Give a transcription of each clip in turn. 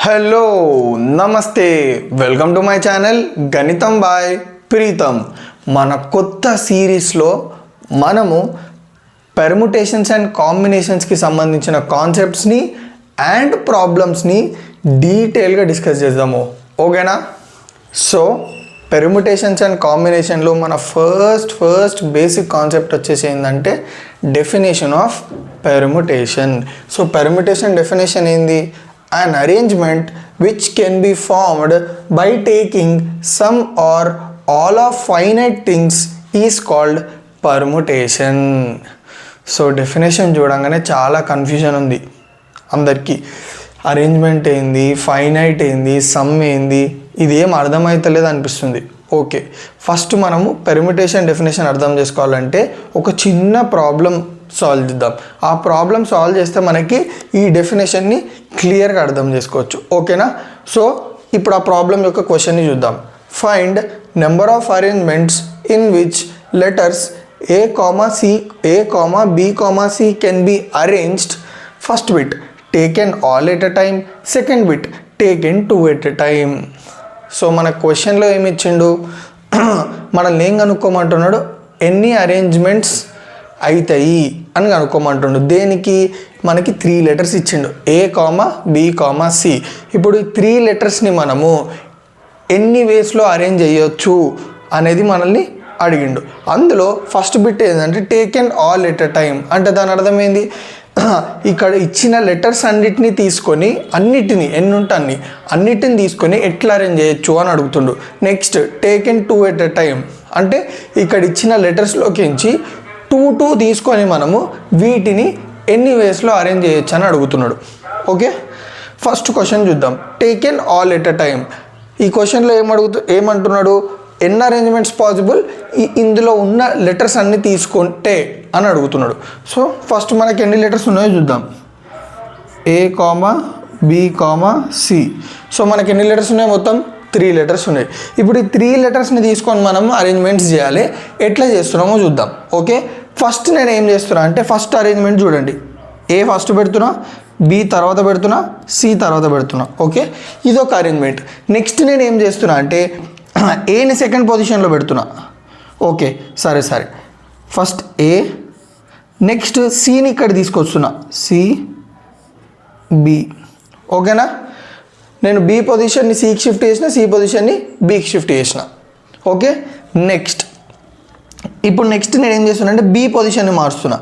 Hello నమస్తే welcome to my channel గణితం bye Pritam. మన కొత్త సిరీస్లో మనము పెర్ముటేషన్స్ అండ్ కాంబినేషన్స్కి సంబంధించిన కాన్సెప్ట్స్ని అండ్ ప్రాబ్లమ్స్ని డీటెయిల్గా డిస్కస్ చేద్దాము. ఓకేనా? సో పెర్ముటేషన్స్ అండ్ కాంబినేషన్లో మన ఫస్ట్ బేసిక్ కాన్సెప్ట్ వచ్చేసి ఏంటంటే definition of permutation. So permutation definition ఏంది? An arrangement which can be formed by taking some or all of finite things is called permutation. So definition చూడంగానే చాలా confusion ఉంది అందరికీ. Arrangement ఏంది, ఫైనైట్ ఏంది, some ఏంది, ఇదేం అర్థమవుతలేదు అనిపిస్తుంది. ఓకే, ఫస్ట్ మనము పెర్ముటేషన్ డెఫినేషన్ అర్థం చేసుకోవాలంటే ఒక చిన్న ప్రాబ్లం సాల్వ్ చేద్దాం. ఆ ప్రాబ్లం సాల్వ్ చేస్తే మనకి ఈ డెఫినేషన్ని క్లియర్గా అర్థం చేసుకోవచ్చు. ఓకేనా? సో ఇప్పుడు ఆ ప్రాబ్లం యొక్క క్వశ్చన్ని చూద్దాం. Find number of arrangements in which letters A, B, C can be arranged. First bit taken all at a time, second bit taken 2 at a time. So మన క్వశ్చన్లో ఏమి ఇచ్చిండు, మనల్ని ఏం కనుక్కోమంటున్నాడు, ఎన్ని అరేంజ్మెంట్స్ అవుతాయి అని కనుక్కోమంటుండు. దేనికి? మనకి 3 లెటర్స్ ఇచ్చిండు, A, B, C. ఇప్పుడు ఈ 3 లెటర్స్ని మనము ఎన్ని వేస్లో అరేంజ్ చేయొచ్చు అనేది మనల్ని అడిగిండు. అందులో ఫస్ట్ బిట్ ఏంటంటే taken all at a time. అంటే దాని అర్థం ఏంది, ఇక్కడ ఇచ్చిన లెటర్స్ అన్నిటినీ తీసుకొని ఎన్ని ఉంటాయి అన్నిటిని తీసుకొని ఎట్లా అరేంజ్ చేయొచ్చు అని అడుగుతుండు. Next taken 2 at a time అంటే ఇక్కడ ఇచ్చిన లెటర్స్లోకించి 2 తీసుకొని మనము వీటిని ఎన్ని వేస్లో అరేంజ్ చేయొచ్చు అని అడుగుతున్నాడు. ఓకే, ఫస్ట్ క్వశ్చన్ చూద్దాం. Taken all at a time. ఈ క్వశ్చన్లో ఏమంటున్నాడు, ఎన్ని అరేంజ్మెంట్స్ పాసిబుల్ ఇందులో ఉన్న లెటర్స్ అన్నీ తీసుకుంటే అని అడుగుతున్నాడు. సో ఫస్ట్ మనకి ఎన్ని లెటర్స్ ఉన్నాయో చూద్దాం. A, B, C. సో మనకి ఎన్ని లెటర్స్ ఉన్నాయి? మొత్తం 3 లెటర్స్ ఉన్నాయి. ఇప్పుడు ఈ 3 లెటర్స్ని తీసుకొని మనం అరేంజ్మెంట్స్ చేయాలి. ఎట్లా చేస్తున్నామో చూద్దాం. ఓకే, ఫస్ట్ నేను ఏం చేస్తున్నా అంటే ఫస్ట్ అరేంజ్మెంట్ చూడండి. A ఫస్ట్ పెడుతున్నా, B తర్వాత పెడుతున్నా, C తర్వాత పెడుతున్నా. ఓకే, ఇదొక అరేంజ్మెంట్. నెక్స్ట్ నేను ఏం చేస్తున్నా అంటే Aని సెకండ్ పొజిషన్లో పెడుతున్నా. ఓకే, సరే ఫస్ట్ A, నెక్స్ట్ Cని ఇక్కడ తీసుకొస్తున్నా, C, B. ఓకేనా? నేను B పొజిషన్ని Cకి షిఫ్ట్ చేసిన, C పొజిషన్ని Bకి షిఫ్ట్ చేసిన. ఓకే, ఇప్పుడు నెక్స్ట్ నేను ఏం చేస్తున్నా అంటే B పొజిషన్ని మారుస్తున్నా.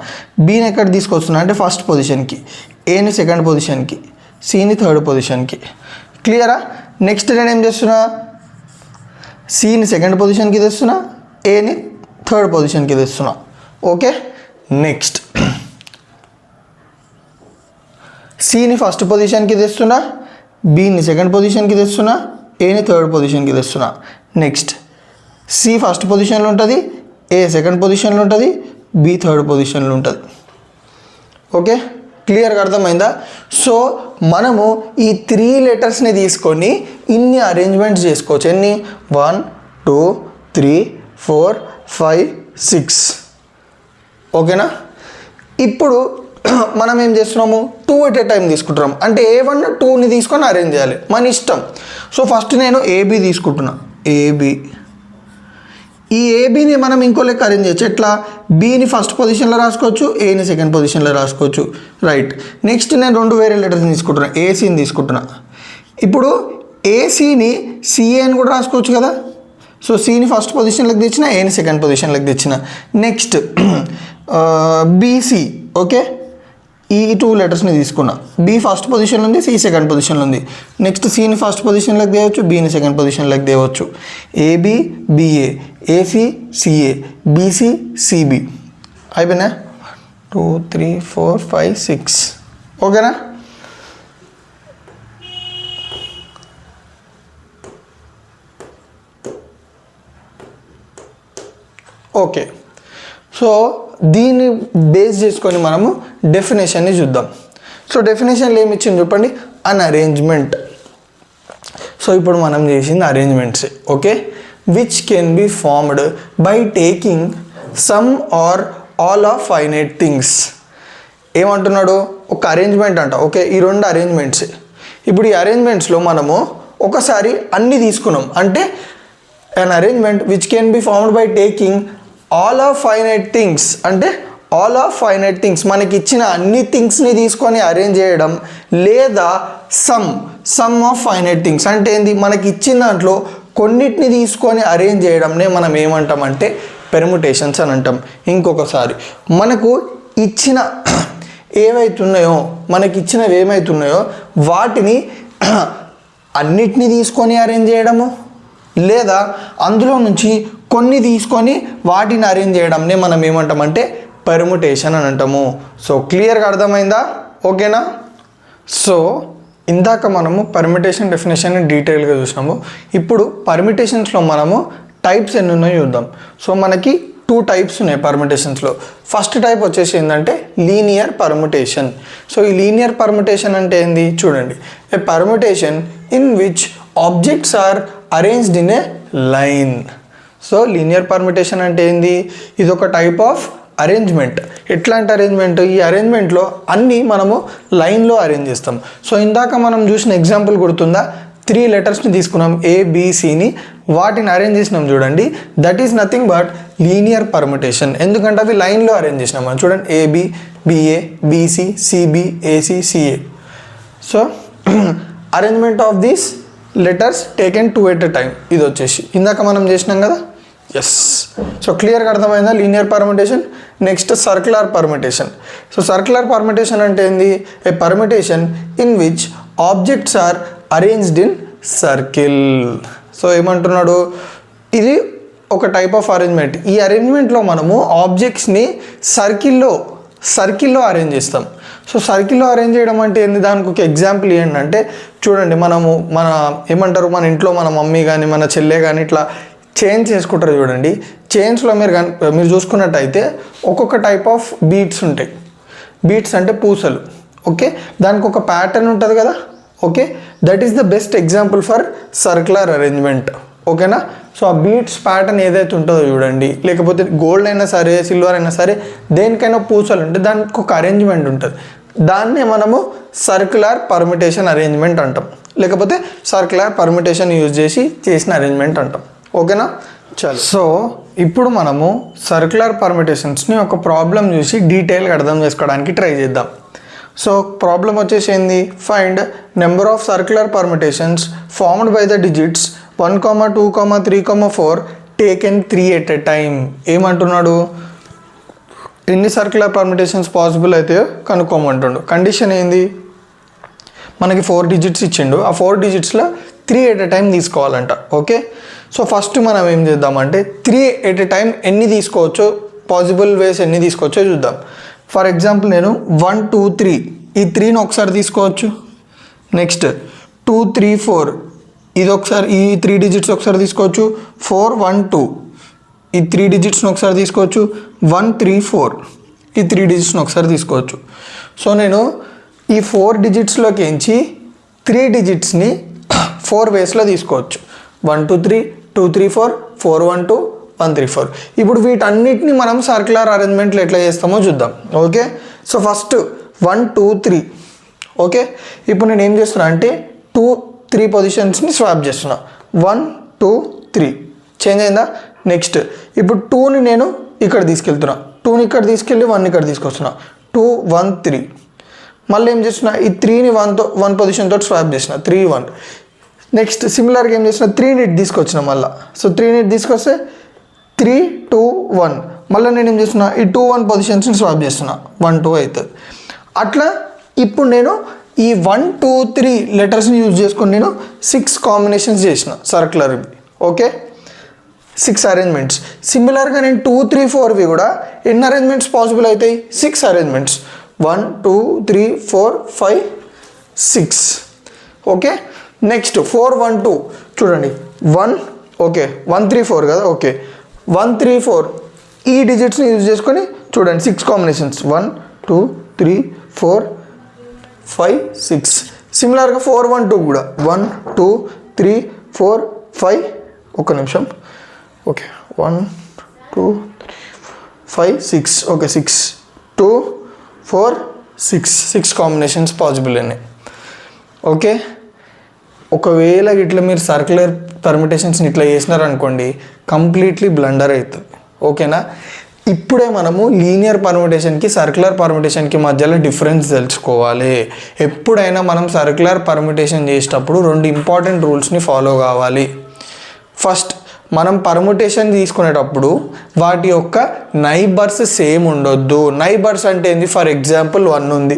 Bని ఎక్కడ తీసుకొస్తున్నా అంటే ఫస్ట్ పొజిషన్కి, Aని సెకండ్ పొజిషన్కి, Cని థర్డ్ పొజిషన్కి. క్లియరా? నెక్స్ట్ నేను ఏం చేస్తున్నా, Cని సెకండ్ పొజిషన్కి తెస్తున్నా, Aని థర్డ్ పొజిషన్కి తెస్తున్నా. ఓకే, నెక్స్ట్ Cని ఫస్ట్ పొజిషన్కి తెస్తున్నా, Bని సెకండ్ పొజిషన్కి తెస్తున్నా, Aని థర్డ్ పొజిషన్కి తెస్తున్నా. నెక్స్ట్ C ఫస్ట్ పొజిషన్లో ఉంటుంది, A సెకండ్ పొజిషన్లో ఉంటుంది, B థర్డ్ పొజిషన్లో ఉంటుంది. ఓకే, క్లియర్గా అర్థమైందా? సో మనము ఈ 3 లెటర్స్ని తీసుకొని ఇన్ని అరేంజ్మెంట్స్ చేసుకోవచ్చు. ఎన్ని? 1, 2, 3, 4, 5, 6. ఓకేనా? ఇప్పుడు మనం ఏం చేస్తున్నాము, 2 ఎట్ ఎ టైం తీసుకుంటున్నాం. అంటే A1, 2ని తీసుకొని అరేంజ్ చేయాలి, మన ఇష్టం. సో ఫస్ట్ నేను AB తీసుకుంటున్నా. AB, ఈ ఏబీని మనం ఇంకో లెక్క అరేంజ్ చేయొచ్చు. ఎట్లా? బీని ఫస్ట్ పొజిషన్లో రాసుకోవచ్చు, ఏని సెకండ్ పొజిషన్లో రాసుకోవచ్చు. రైట్. నెక్స్ట్ నేను 2 వేరే లెటర్స్ని తీసుకుంటున్నా, ఏసీని తీసుకుంటున్నా. ఇప్పుడు ఏసీని సిఏని కూడా రాసుకోవచ్చు కదా. సో సిని ఫస్ట్ పొజిషన్లోకి తెచ్చిన, ఏని సెకండ్ పొజిషన్లోకి తెచ్చిన. Next BC. ఓకే, ఈ 2 లెటర్స్ని తీసుకున్నా. బి ఫస్ట్ పొజిషన్లో ఉంది, సి సెకండ్ పొజిషన్లో ఉంది. నెక్స్ట్ సిని ఫస్ట్ పొజిషన్లోకి తేవచ్చు, బీని సెకండ్ పొజిషన్లోకి తేవచ్చు. AB, BA, AC, CA, BC, CB. అయిపోయినా? 2, 3, 4, 5, 6. ఓకేనా? ఓకే, సో దీన్ని బేస్ చేసుకొని మనము డెఫినేషన్ని చూద్దాం. సో డెఫినేషన్లో ఏమి ఇచ్చింది చెప్పండి, అన్ అరేంజ్మెంట్. సో ఇప్పుడు మనం చేసింది arrangements. Okay, which can be formed by taking some or all of finite things. ఏమంటున్నాడు, ఒక అరేంజ్మెంట్ అంట. ఓకే, ఈ 2 అరేంజ్మెంట్స్. ఇప్పుడు ఈ అరేంజ్మెంట్స్లో మనము ఒకసారి అన్ని తీసుకున్నాం అంటే an arrangement which can be formed by taking all of finite things అంటే all of finite things మనకి ఇచ్చిన అన్ని థింగ్స్ని తీసుకొని అరేంజ్ చేయడం లేదా సమ్ ఆఫ్ ఫైనైట్ థింగ్స్ అంటే ఏంది మనకి ఇచ్చిన దాంట్లో కొన్నిటిని తీసుకొని అరేంజ్ చేయడంనే మనం ఏమంటామంటే పెర్ముటేషన్స్ అని అంటాం. ఇంకొకసారి మనకు ఇచ్చిన ఏమైతున్నాయో వాటిని అన్నిటినీ తీసుకొని అరేంజ్ చేయడము లేదా అందులో నుంచి కొన్ని తీసుకొని వాటిని అరేంజ్ చేయడంనే మనం ఏమంటామంటే పెర్ముటేషన్ అని అంటాము. సో క్లియర్గా అర్థమైందా? ఓకేనా? సో ఇందాక మనము పర్మిటేషన్ డెఫినేషన్ని డీటెయిల్గా చూసినాము. ఇప్పుడు పర్మిటేషన్స్లో మనము టైప్స్ ఎన్ని ఉన్నాయో చూద్దాం. సో మనకి 2 టైప్స్ ఉన్నాయి పర్మిటేషన్స్లో. ఫస్ట్ టైప్ వచ్చేసి ఏంటంటే లీనియర్ పర్ముటేషన్. సో ఈ లీనియర్ పర్ముటేషన్ అంటే ఏంది చూడండి, a permutation in which objects are arranged in a line. So linear permutation అంటే ఏంది, ఇది ఒక టైప్ ఆఫ్ అరేంజ్మెంట్. ఎట్లాంటి అరేంజ్మెంట్, ఈ అరేంజ్మెంట్లో అన్నీ మనము లైన్లో అరేంజ్ చేస్తాం. సో ఇందాక మనం చూసిన ఎగ్జాంపుల్ గుర్తుందా, 3 లెటర్స్ని తీసుకున్నాం ABCని, వాటిని అరేంజ్ చేసినాం చూడండి, that is nothing but linear permutation. ఎందుకంటే అవి లైన్లో అరేంజ్ చేసినాం మనం. చూడండి AB BA BC CB AC CA. So arrangement of these letters taken 2 at a time. ఇది వచ్చేసి ఇందాక మనం చేసినాం కదా. ఎస్. సో క్లియర్గా అర్థమైందా linear permutation? Next circular permutation. So circular permutation అంటే ఏంది, a permutation in which objects are arranged in circle. So ఏమంటున్నాడు, ఇది ఒక టైప్ ఆఫ్ అరేంజ్మెంట్. ఈ అరేంజ్మెంట్లో మనము ఆబ్జెక్ట్స్ని సర్కిల్లో అరేంజ్ చేస్తాం. సో సర్కిల్లో అరేంజ్ చేయడం అంటే ఏంది, దానికి ఒక ఎగ్జాంపుల్ ఏంటంటే చూడండి, మన ఇంట్లో మన మమ్మీ కానీ మన చెల్లె కానీ ఇట్లా చైన్స్ వేసుకుంటారు చూడండి. చైన్స్లో మీరు చూసుకున్నట్టయితే ఒక్కొక్క టైప్ ఆఫ్ బీట్స్ ఉంటాయి. బీట్స్ అంటే పూసలు. ఓకే, దానికి ఒక ప్యాటర్న్ ఉంటుంది కదా. Okay, that is the best example for circular arrangement. ఓకేనా? సో ఆ బీట్స్ ప్యాటర్న్ ఏదైతే ఉంటుందో చూడండి, లేకపోతే గోల్డ్ అయినా సరే సిల్వర్ అయినా సరే దేనికైనా పూసలు ఉంటే దానికి ఒక అరేంజ్మెంట్ ఉంటుంది. దాన్నే మనము సర్క్యులర్ పర్ముటేషన్ అరేంజ్మెంట్ అంటాం, లేకపోతే సర్క్యులర్ పర్ముటేషన్ యూజ్ చేసి చేసిన అరేంజ్మెంట్ అంటాం. ఓకేనా? చాలు. సో ఇప్పుడు మనము సర్క్యులర్ పర్ముటేషన్స్ని ఒక ప్రాబ్లం చూసి డీటెయిల్గా అర్థం చేసుకోవడానికి ట్రై చేద్దాం. సో ప్రాబ్లం వచ్చేసి ఏంది, find number of circular permutations formed by the digits 1, 2, 3, 4 taken 3 at a time. ఏమంటున్నాడు, ఎన్ని సర్క్యులర్ పర్ముటేషన్స్ పాసిబుల్ అయితే కనుక్కోమంటుండు. కండిషన్ ఏంది, మనకి 4 డిజిట్స్ ఇచ్చిండు, ఆ 4 డిజిట్స్లో 3 at a time తీసుకోవాలంట. ఓకే, సో ఫస్ట్ మనం ఏం చేద్దామంటే 3 at a time ఎన్ని తీసుకోవచ్చో, పాసిబుల్ వేస్ ఎన్ని తీసుకోవచ్చో చూద్దాం. ఫర్ ఎగ్జాంపుల్ నేను 1, 2, 3 ఈ 3ని ఒకసారి తీసుకోవచ్చు. నెక్స్ట్ 2, 3, 4 ఇది ఒకసారి, ఈ 3 డిజిట్స్ ఒకసారి తీసుకోవచ్చు. 4, 1, 2 ఈ 3 డిజిట్స్ని ఒకసారి తీసుకోవచ్చు. 1, 3, 4 ఈ 3 డిజిట్స్ని ఒకసారి తీసుకోవచ్చు. సో నేను ఈ 4 డిజిట్స్లోకి ఎంచి 3 డిజిట్స్ని 4 వేస్లో తీసుకోవచ్చు. 1, 2, 3, 2, 3, 4, 4, 1, 2, 1, 3, 4. ఇప్పుడు వీటన్నిటిని మనం సర్క్యులర్ అరేంజ్మెంట్లో ఎట్లా చేస్తామో చూద్దాం. Okay, so first 1, 2, 3. ఓకే, ఇప్పుడు నేను ఏం చేస్తున్నా అంటే 2, 3 పొజిషన్స్ని స్వాప్ చేస్తున్నా. 1, 2, 3 చేంజ్ అయిందా. నెక్స్ట్ ఇప్పుడు 2ని నేను ఇక్కడ తీసుకెళ్తున్నా, 2ని ఇక్కడ తీసుకెళ్ళి 1ని ఇక్కడ తీసుకొస్తున్నా. 2, 1, 3. మళ్ళీ ఏం చేస్తున్నా, ఈ 3ని 1 పొజిషన్తో స్వాప్ చేసిన, 3, 1. నెక్స్ట్ సిమిలర్గా ఏం చేసిన, 3ని తీసుకొచ్చిన మళ్ళీ. సో 3ని తీసుకొస్తే 3, 2, 1. మళ్ళీ నేను ఏం చేస్తున్నా, ఈ 2, 1 పొజిషన్స్ని స్వాప్ చేస్తున్నా, 1, 2 అవుతుంది. అట్లా ఇప్పుడు నేను ఈ 1, 2, 3 లెటర్స్ని యూజ్ చేసుకొని నేను 6 కాంబినేషన్స్ చేసిన సర్క్యులర్. Okay, 6 arrangements. సిమిలర్గా నేను 2, 3, 4వి కూడా ఎన్ని అరేంజ్మెంట్స్ పాసిబుల్ అవుతాయి, 6 అరేంజ్మెంట్స్. 1, 2, 3, 4, 5, 6. ఓకే, నెక్స్ట్ 4, 1, 2 చూడండి. 1 ఓకే, 1, 3, 4 కదా. ఓకే, 1, 3, 4 ఈ డిజిట్స్ని యూజ్ చేసుకొని చూడండి 6 కాంబినేషన్స్. 1, 2, 3, 4, 5, 6. సిమిలర్గా 4, 1, 2 కూడా 1, 2, 3, 4, 5. ఒక్క నిమిషం. ఓకే, 1, 2, 3, 4, 5, 6. ఓకే, 6, 2, 4, 6 కాంబినేషన్స్ పాసిబుల్ అన్నాయి. ఓకే, ఒకవేళ ఇట్లా మీరు సర్క్యులర్ పర్మిటేషన్స్ని ఇట్లా చేసినారనుకోండి కంప్లీట్లీ బ్లండర్ అవుతుంది. ఓకేనా? ఇప్పుడే మనము లీనియర్ పర్మిటేషన్కి సర్క్యులర్ పర్మిటేషన్కి మధ్యలో డిఫరెన్స్ తెలుసుకోవాలి. ఎప్పుడైనా మనం సర్క్యులర్ పర్మిటేషన్ చేసేటప్పుడు 2 ఇంపార్టెంట్ రూల్స్ని ఫాలో కావాలి. ఫస్ట్, మనం పర్ముటేషన్ తీసుకునేటప్పుడు వాటి యొక్క నైబర్స్ సేమ్ ఉండొద్దు. నైబర్స్ అంటే ఏంది? ఫర్ ఎగ్జాంపుల్ 1 ఉంది,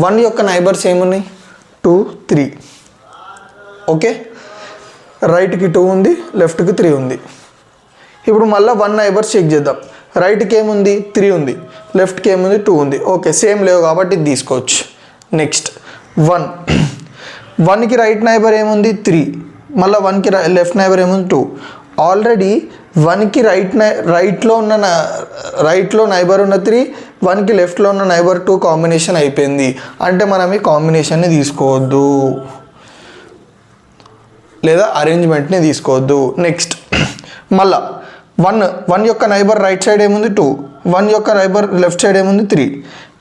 1 యొక్క నైబర్స్ ఏమున్నాయి? 2, 3. ఓకే, రైట్కి 2 ఉంది, లెఫ్ట్కి 3 ఉంది. ఇప్పుడు మళ్ళీ 1 నైబర్స్ చెక్ చేద్దాం. రైట్కి ఏముంది? 3 ఉంది, లెఫ్ట్కి ఏముంది? 2 ఉంది. ఓకే, సేమ్ లేవు కాబట్టి ఇది తీసుకోవచ్చు. నెక్స్ట్ 1కి రైట్ నైబర్ ఏముంది? 3. మళ్ళీ 1కి లెఫ్ట్ నైబర్ ఏముంది? 2. ఆల్రెడీ 1కి రైట్లో నైబర్ ఉన్న 3, 1కి లెఫ్ట్లో ఉన్న నైబర్ 2 కాంబినేషన్ అయిపోయింది. అంటే మనం ఈ కాంబినేషన్ని తీసుకోవద్దు లేదా అరేంజ్మెంట్ని తీసుకోవద్దు. నెక్స్ట్ మళ్ళా 1 యొక్క నైబర్ రైట్ సైడ్ ఏముంది? 2. 1 యొక్క నైబర్ లెఫ్ట్ సైడ్ ఏముంది? 3.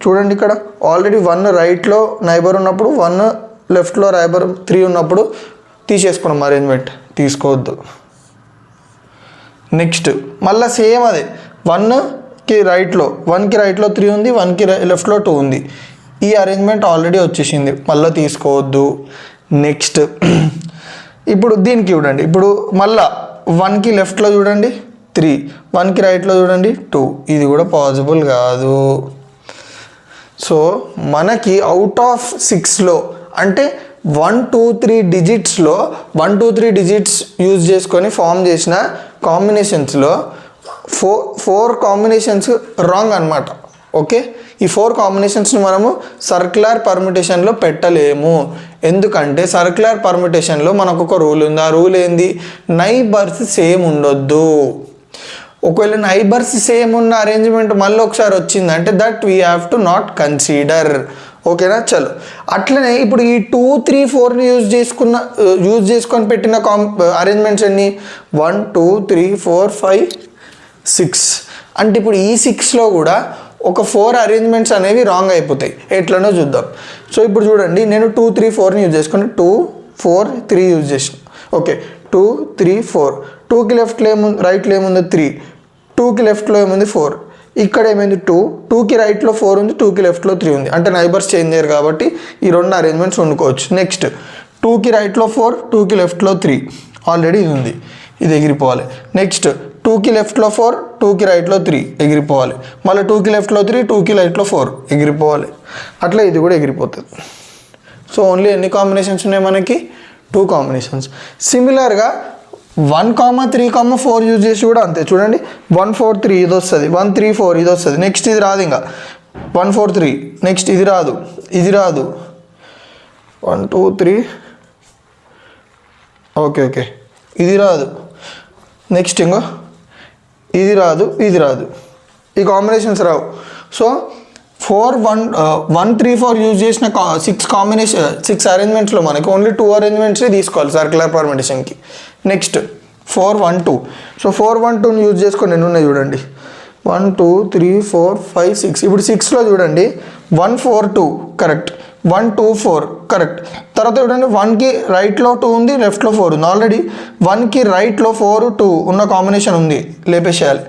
చూడండి, ఇక్కడ ఆల్రెడీ 1 రైట్లో నైబర్ ఉన్నప్పుడు 1 లెఫ్ట్లో నైబర్ 3 ఉన్నప్పుడు తీసేసుకున్నాం అరేంజ్మెంట్, తీసుకోవద్దు. నెక్స్ట్ మళ్ళీ సేమ్ అదే 1కి రైట్లో 3 ఉంది, 1కి లెఫ్ట్లో 2 ఉంది. ఈ అరేంజ్మెంట్ ఆల్రెడీ వచ్చేసింది, మళ్ళీ తీసుకోవద్దు. నెక్స్ట్ ఇప్పుడు దీనికి చూడండి, ఇప్పుడు మళ్ళా 1కి లెఫ్ట్లో చూడండి 3, 1కి రైట్లో చూడండి 2. ఇది కూడా పాసిబుల్ కాదు. సో మనకి అవుట్ ఆఫ్ 6లో అంటే 1, 2, 3 డిజిట్స్లో 1, 2, 3 డిజిట్స్ యూజ్ చేసుకొని ఫామ్ చేసిన కాంబినేషన్స్లో 4 కాంబినేషన్స్ రాంగ్ అనమాట. ఓకే, ఈ 4 కాంబినేషన్స్ని మనము సర్క్యులర్ పర్మిటేషన్లో పెట్టలేము. ఎందుకంటే సర్క్యులర్ పర్మిటేషన్లో మనకు ఒక రూల్ ఉంది. ఆ రూల్ ఏంది? నైబర్స్ సేమ్ ఉండొద్దు. ఒకవేళ నైబర్స్ సేమ్ ఉన్న అరేంజ్మెంట్ మళ్ళీ ఒకసారి వచ్చిందంటే that we have to not consider. ఓకేనా? చలో, అట్లనే ఇప్పుడు ఈ 2, 3, 4ని యూజ్ చేసుకొని పెట్టిన అరేంజ్మెంట్స్ ఎన్ని? 1, 2, 3, 4, 5, 6. అంటే ఇప్పుడు ఈ 6లో కూడా ఒక 4 అరేంజ్మెంట్స్ అనేవి రాంగ్ అయిపోతాయి. ఎట్లనో చూద్దాం. సో ఇప్పుడు చూడండి, నేను 2, 3, 4ని యూజ్ చేసుకుని 2, 4, 3 యూజ్ చేసిన. ఓకే, 2, 3, 4. 2కి రైట్లో ఏముంది? 3. 2కి లెఫ్ట్లో ఏముంది? 4. ఇక్కడ ఏమైంది? 2. 2కి రైట్లో 4 ఉంది, 2కి లెఫ్ట్లో 3 ఉంది. అంటే నైబర్స్ చేంజ్ అయ్యారు కాబట్టి ఈ 2 అరేంజ్మెంట్స్ వండుకోవచ్చు. నెక్స్ట్ 2కి రైట్లో 4, 2కి లెఫ్ట్లో 3. ఆల్రెడీ ఇది ఉంది, ఇది ఎగిరిపోవాలి. నెక్స్ట్ 2కి లెఫ్ట్లో 4, 2కి రైట్లో 3 ఎగిరిపోవాలి. మళ్ళీ 2కి లెఫ్ట్లో 3, 2కి రైట్లో 4 ఎగిరిపోవాలి. అట్లా ఇది కూడా ఎగిరిపోతుంది. సో ఓన్లీ ఎన్ని కాంబినేషన్స్ ఉన్నాయి మనకి? 2 కాంబినేషన్స్. సిమిలర్గా 1, 3, 4 యూజ్ చేసి కూడా అంతే. చూడండి, 1, 4, 3 ఇది వస్తుంది, 1, 3, 4 ఇది వస్తుంది. నెక్స్ట్ ఇది రాదు, ఇంకా 1, 4, 3. నెక్స్ట్ ఇది రాదు, 1, 2, 3. ఓకే, ఇది రాదు. నెక్స్ట్ ఇంకో ఇది రాదు, ఈ కాంబినేషన్స్ రావు. సో 1, 3, 4 యూజ్ చేసిన 6 అరేంజ్మెంట్స్లో మనకి ఓన్లీ 2 అరేంజ్మెంట్సే తీసుకోవాలి సర్క్యులర్ పర్మిటేషన్కి. నెక్స్ట్ 4, 1, 2. సో 4, 1, 2ని యూజ్ చేసుకొని ఎన్ని ఉన్నాయి చూడండి? 1, 2, 3, 4, 5, 6. ఇప్పుడు 6లో చూడండి, 1, 4, 2 కరెక్ట్, 1, 2, 4 కరెక్ట్. తర్వాత చూడండి, 1కి రైట్లో 2 ఉంది, లెఫ్ట్లో 4 ఉంది. ఆల్రెడీ 1కి రైట్లో 4, 2 ఉన్న కాంబినేషన్ ఉంది, లేపేసేయాలి.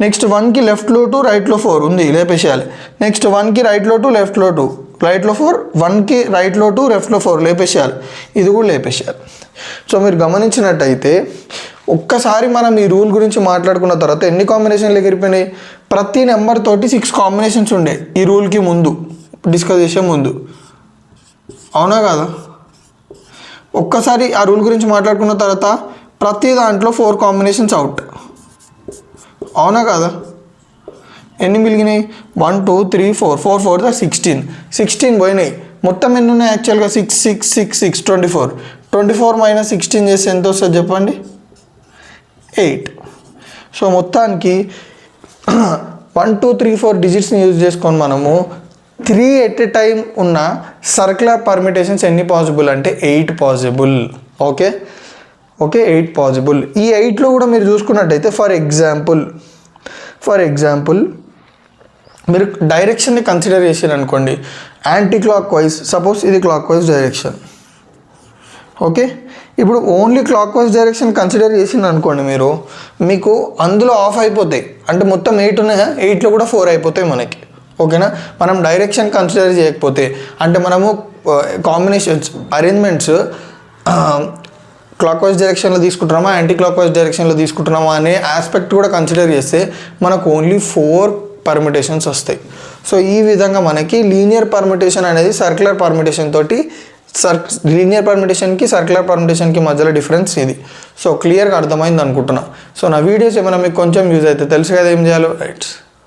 నెక్స్ట్ 1కి లెఫ్ట్లో 2, రైట్లో 4 ఉంది, లేపేసేయాలి. నెక్స్ట్ 1కి రైట్లో 2, లెఫ్ట్లో 2, రైట్లో 4, 1కి రైట్లో 2, లెఫ్ట్లో 4 లేపేసేయాలి. ఇది కూడా లేపేసేయాలి. సో మీరు గమనించినట్టయితే ఒక్కసారి మనం ఈ రూల్ గురించి మాట్లాడుకున్న తర్వాత ఎన్ని కాంబినేషన్లు ఎగిరిపోయినాయి? ప్రతి నెంబర్ తోటి 6 కాంబినేషన్స్ ఉండే ఈ రూల్కి ముందు, డిస్కస్ చేసే ముందు. అవునా కాదా? ఒక్కసారి ఆ రూల్ గురించి మాట్లాడుకున్న తర్వాత ప్రతి దాంట్లో 4 కాంబినేషన్స్ అవుట్. అవునా కాదా? ఎన్ని మిగిలినాయి? 1, 2, 3, 4, 4, 4 16 పోయినాయి. మొత్తం ఎన్ని ఉన్నాయి యాక్చువల్గా? 6, 6, 6, 6, 24. 24 - 16 చేస్తే ఎంత వస్తుంది చెప్పండి? 8. సో మొత్తానికి 1, 2, 3, 4 డిజిట్స్ని యూజ్ చేసుకొని మనము 3 ఎట్ ఎ టైం ఉన్న సర్క్యులర్ పర్మిటేషన్స్ ఎన్ని పాసిబుల్ అంటే 8 పాసిబుల్. Okay, 8 possible. ఈ 8లో కూడా మీరు చూసుకున్నట్టయితే ఫర్ ఎగ్జాంపుల్ మీరు డైరెక్షన్ని కన్సిడర్ చేసారు అనుకోండి, యాంటీ క్లాక్ వైజ్. సపోజ్ ఇది క్లాక్ వైజ్ డైరెక్షన్, ఓకే, ఇప్పుడు only clock wise direction consider చేసింది అనుకోండి మీరు, మీకు అందులో ఆఫ్ అయిపోతాయి. అంటే మొత్తం 8 ఉన్నాయి, 8లో కూడా 4 అయిపోతాయి మనకి. ఓకేనా, మనం డైరెక్షన్ కన్సిడర్ చేయకపోతే, అంటే మనము కాంబినేషన్స్ అరేంజ్మెంట్స్ క్లాక్ వైజ్ డైరెక్షన్లో తీసుకుంటున్నామా యాంటీ క్లాక్ వైజ్ డైరెక్షన్లో తీసుకుంటున్నామా అనే ఆస్పెక్ట్ కూడా కన్సిడర్ చేస్తే మనకు ఓన్లీ 4 పర్మిటేషన్స్ వస్తాయి. సో ఈ విధంగా మనకి లీనియర్ పర్మిటేషన్ అనేది సర్క్యులర్ పర్మిటేషన్ తోటి లీనియర్ పర్మిటేషన్కి సర్క్యులర్ పర్మిటేషన్కి మధ్యలో డిఫరెన్స్ ఇది. సో క్లియర్గా అర్థమైంది అనుకుంటున్నా. సో నా వీడియోస్ ఏమైనా మీకు కొంచెం యూజ్ అయితే తెలుసు కదా ఏం చేయాలో. రైట్.